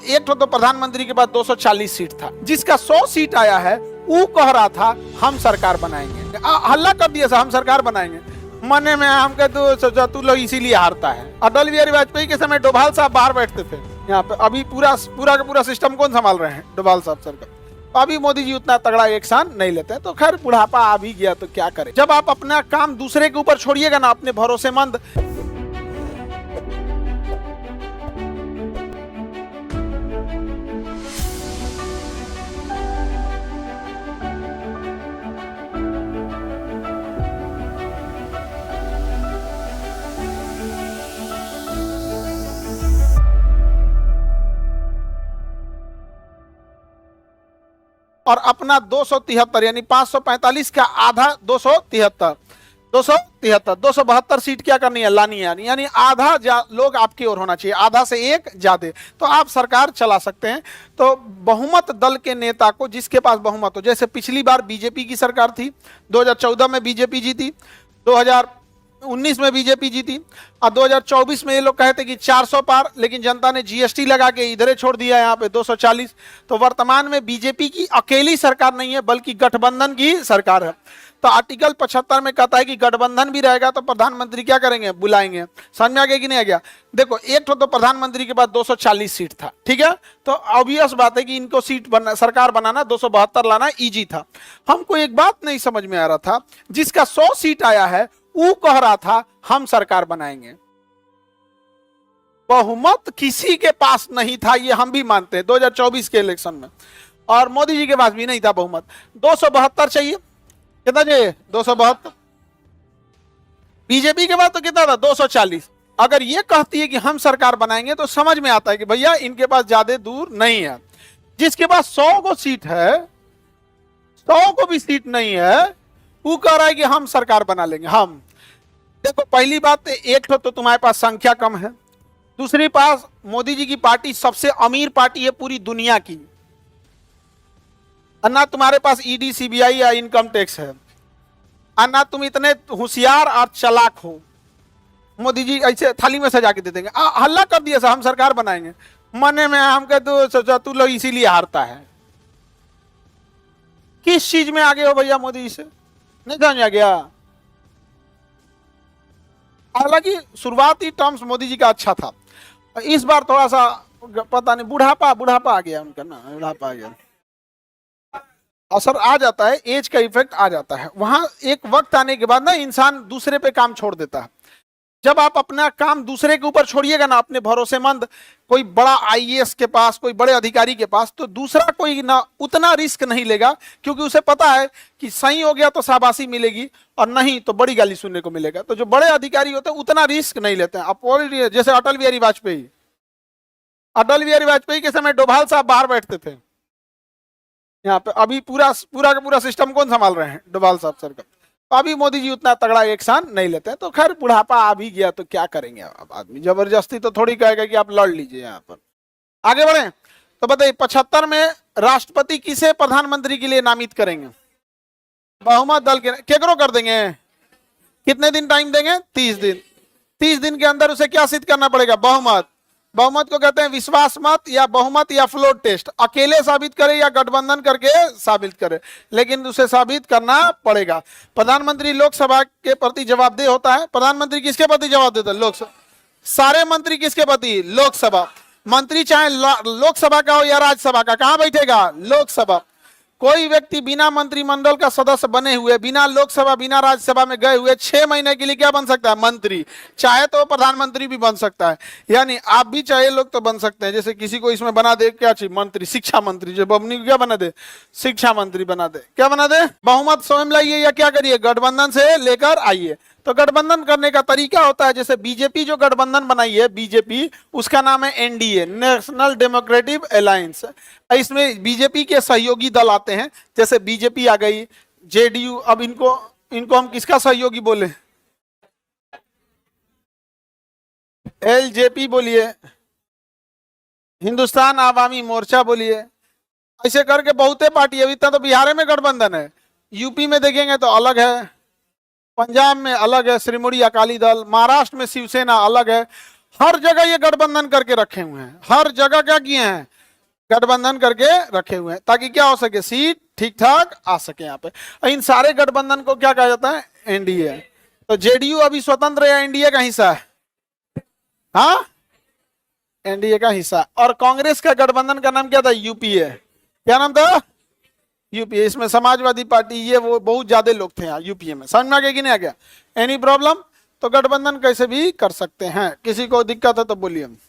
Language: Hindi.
एक तो प्रधानमंत्री के पास 240 सीट था, जिसका 100 सीट आया है वो कह रहा था हम सरकार बनाएंगे। हल्ला कर दिया हम सरकार बनाएंगे। मने में हम कहते तू लोग इसीलिए हारता है। अटल बिहारी वाजपेयी के समय डोभाल साहब बाहर बैठते थे यहाँ पे। अभी पूरा का पूरा सिस्टम कौन संभाल रहे हैं? डोभाल साहब सरकार। अभी मोदी जी उतना तगड़ा एक्शन नहीं लेते हैं। तो खैर बुढ़ापा आ भी गया तो क्या करें। जब आप अपना काम दूसरे के ऊपर छोड़िएगा ना, अपने भरोसेमंद और अपना 273 यानी 545 का आधा 272 सीट क्या करनी है? लानी है। यानी आधा लोग आपकी ओर होना चाहिए, आधा से एक ज्यादा, तो आप सरकार चला सकते हैं। तो बहुमत दल के नेता को, जिसके पास बहुमत हो, जैसे पिछली बार बीजेपी की सरकार थी, 2014 में बीजेपी जीती, 2019 में बीजेपी जीती, और 2024 में ये लोग कहते कि 400 पार, लेकिन जनता ने जीएसटी लगा के इधरे छोड़ दिया यहाँ पे 240। तो वर्तमान में बीजेपी की अकेली सरकार नहीं है, बल्कि गठबंधन की सरकार है। तो आर्टिकल 75 में कहता है कि गठबंधन भी रहेगा तो प्रधानमंत्री क्या करेंगे? बुलाएंगे। समझ में आ गया कि नहीं आ गया? देखो, एक तो प्रधानमंत्री के पास 240 सीट था, ठीक है, तो ऑब्वियस बात है कि इनको सरकार बनाना 272 लाना इजी था। हमको एक बात नहीं समझ में आ रहा था, जिसका 100 सीट आया है वो कह रहा था हम सरकार बनाएंगे। बहुमत किसी के पास नहीं था, ये हम भी मानते हैं 2024 के इलेक्शन में, और मोदी जी के पास भी नहीं था बहुमत। 272 चाहिए, कितना चाहिए? 272। बीजेपी के पास तो कितना था? 240। अगर ये कहती है कि हम सरकार बनाएंगे तो समझ में आता है कि भैया इनके पास ज्यादा दूर नहीं है। जिसके पास 100 को सीट है, 100 को भी सीट नहीं है, वो कह रहा है कि हम सरकार बना लेंगे। हम देखो, पहली बात एक तो तुम्हारे पास संख्या कम है, दूसरी पास मोदी जी की पार्टी सबसे अमीर पार्टी है पूरी दुनिया की, ना तुम्हारे पास ईडी सीबीआई या इनकम टैक्स है, ना तुम इतने होशियार और चालाक हो। मोदी जी ऐसे थाली में सजा के दे देंगे। हल्ला कर दिया हम सरकार बनाएंगे। मने में हम कहते तू लोग इसीलिए हारता है। किस चीज में आगे हो भैया मोदी जी से? नहीं समझ आ गया। हालांकि शुरुआती टर्म्स मोदी जी का अच्छा था, इस बार थोड़ा सा पता नहीं, बुढ़ापा आ गया उनका ना, बुढ़ापा आ गया, असर आ जाता है, एज का इफेक्ट आ जाता है। वहां एक वक्त आने के बाद ना इंसान दूसरे पे काम छोड़ देता है। जब आप अपना काम दूसरे के ऊपर छोड़िएगा ना, अपने भरोसेमंद कोई बड़ा आईएएस के पास, कोई बड़े अधिकारी के पास, तो दूसरा कोई ना उतना रिस्क नहीं लेगा, क्योंकि उसे पता है कि सही हो गया तो शाबाशी मिलेगी, और नहीं तो बड़ी गाली सुनने को मिलेगा। तो जो बड़े अधिकारी होते हैं उतना रिस्क नहीं लेते हैं। अब जैसे अटल बिहारी वाजपेयी के समय डोभाल साहब बाहर बैठते थे यहाँ पे। अभी पूरा का पूरा सिस्टम कौन संभाल रहे हैं? डोभाल साहब सरकार। अभी मोदी जी उतना तगड़ा एक्शन नहीं लेते हैं। तो खैर बुढ़ापा आ भी गया तो क्या करेंगे। अब आदमी जबरदस्ती तो थोड़ी कहेगा कि आप लड़ लीजिए। यहाँ पर आगे बढ़े तो बताइए, 75 में राष्ट्रपति किसे प्रधानमंत्री के लिए नामित करेंगे? बहुमत दल के केकरो कर देंगे। कितने दिन टाइम देंगे? 30 दिन। 30 दिन के अंदर उसे क्या सिद्ध करना पड़ेगा? बहुमत को कहते हैं विश्वास मत या बहुमत या फ्लोट टेस्ट। अकेले साबित करे या गठबंधन करके साबित करे, लेकिन उसे साबित करना पड़ेगा। प्रधानमंत्री लोकसभा के प्रति जवाबदेह होता है। प्रधानमंत्री किसके प्रति जवाब देता है? लोकसभा। सारे मंत्री किसके प्रति? लोकसभा। मंत्री चाहे लोकसभा का हो या राज्यसभा का, कहां बैठेगा? लोकसभा। कोई व्यक्ति बिना मंत्रिमंडल का सदस्य बने हुए, बिना लोकसभा बिना राज्यसभा में गए हुए 6 महीने के लिए क्या बन सकता है? मंत्री। चाहे तो प्रधानमंत्री भी बन सकता है, यानी आप भी चाहे लोग तो बन सकते हैं। जैसे किसी को इसमें बना दे क्या चाहिए? मंत्री, शिक्षा मंत्री। जो बबनी को क्या बना दे? शिक्षा मंत्री बना दे। क्या बना दे? बहुमत स्वयं लाइए या क्या करिए? गठबंधन से लेकर आइए। तो गठबंधन करने का तरीका होता है, जैसे बीजेपी जो गठबंधन बनाई है, बीजेपी, उसका नाम है एनडीए, नेशनल डेमोक्रेटिक अलायंस। इसमें बीजेपी के सहयोगी दल आते हैं, जैसे बीजेपी आ गई, जेडीयू। अब इनको हम किसका सहयोगी बोले? एलजेपी बोलिए, हिंदुस्तान आवामी मोर्चा बोलिए। ऐसे करके बहुते पार्टी है। इतना तो बिहार में गठबंधन है, यूपी में देखेंगे तो अलग है, पंजाब में अलग है, श्रीमोड़ी अकाली दल, महाराष्ट्र में शिवसेना अलग है। हर जगह ये गठबंधन करके रखे हुए हैं। हर जगह क्या किए हैं? गठबंधन करके रखे हुए हैं ताकि क्या हो सके, सीट ठीक ठाक आ सके यहाँ पे। और इन सारे गठबंधन को क्या कहा जाता है, एनडीए। तो जेडीयू अभी स्वतंत्र या एनडीए का हिस्सा है? हाँ, एनडीए का हिस्सा। और कांग्रेस का गठबंधन का नाम क्या था, यूपीए। क्या नाम था, यूपीए। इसमें समाजवादी पार्टी ये वो बहुत ज्यादा लोग थे यहाँ यूपीए में। समझ में आ गया कि नहीं आ गया? Any problem? तो गठबंधन कैसे भी कर सकते हैं, किसी को दिक्कत है तो बोलिए।